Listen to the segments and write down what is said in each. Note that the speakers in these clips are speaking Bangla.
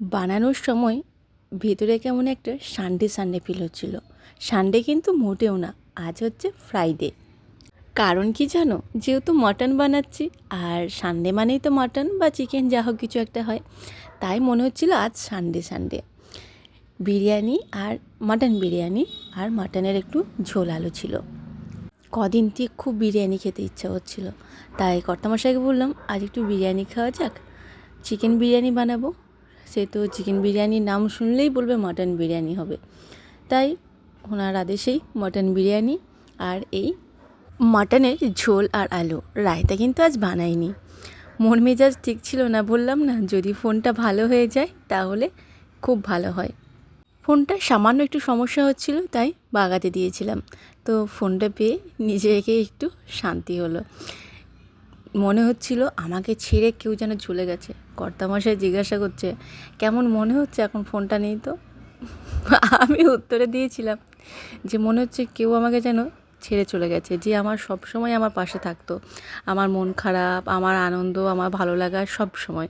বানানোর সময় ভেতরে কেমন একটা সানডে সানডে ফিল হচ্ছিল। সানডে কিন্তু মোটেও না, আজ হচ্ছে ফ্রাইডে। কারণ কি জানো, যেহেতু মাটন বানাচ্ছি, আর সানডে মানেই তো মাটন বা চিকেন যা হোক কিছু একটা হয়, তাই মনে হচ্ছিল আজ সানডে সানডে। বিরিয়ানি আর মাটন বিরিয়ানি আর মাটনের একটু ঝোল আলু ছিল। কদিন থেকে খুব বিরিয়ানি খেতে ইচ্ছা হচ্ছিল, তাই কর্তামশাইকে বললাম আজ একটু বিরিয়ানি খাওয়া যাক, চিকেন বিরিয়ানি বানাবো। সে তো চিকেন বিরিয়ানির নাম শুনলেই বলবে মাটন বিরিয়ানি হবে, তাই ওনার আদেশেই মাটন বিরিয়ানি আর এই মাটনের ঝোল আর আলু। রায়তা কিন্তু আজ বানাইনি, মন মেজাজ ঠিক ছিল না। বললাম না, যদি ফোনটা ভালো হয়ে যায় তাহলে খুব ভালো হয়। ফোনটা সামান্য একটু সমস্যা হচ্ছিল, তাই বাগাতে দিয়েছিলাম। তো ফোনটা পেয়ে নিজেকে একটু শান্তি হলো। মনে হচ্ছিল আমাকে ছেড়ে কেউ যেন চলে গেছে। কর্তামশাই জিজ্ঞাসা করছে কেমন মনে হচ্ছে এখন ফোনটা নেই তো। আমি উত্তরে দিয়েছিলাম যে মনে হচ্ছে কেউ আমাকে যেন ছেড়ে চলে গেছে, যে আমার সব সময় আমার পাশে থাকতো, আমার মন খারাপ, আমার আনন্দ, আমার ভালো লাগা সব সময়।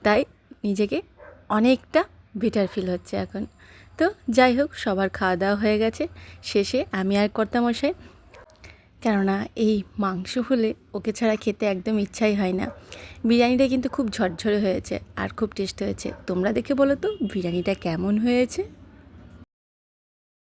তাই নিজেকে অনেকটা বেটার ফিল হচ্ছে এখন। তো যাই হোক, সবার খাওয়া দাওয়া হয়ে গেছে। শেষে আমি আর কর্তামশাই, কেননা এই মাংস হলে ওকে ছাড়া খেতে একদম ইচ্ছাই হয় না। বিরিয়ানিটা কিন্তু খুব ঝরঝরে হয়েছে আর খুব টেস্ট হয়েছে। তোমরা দেখে বলো তো বিরিয়ানিটা কেমন হয়েছে।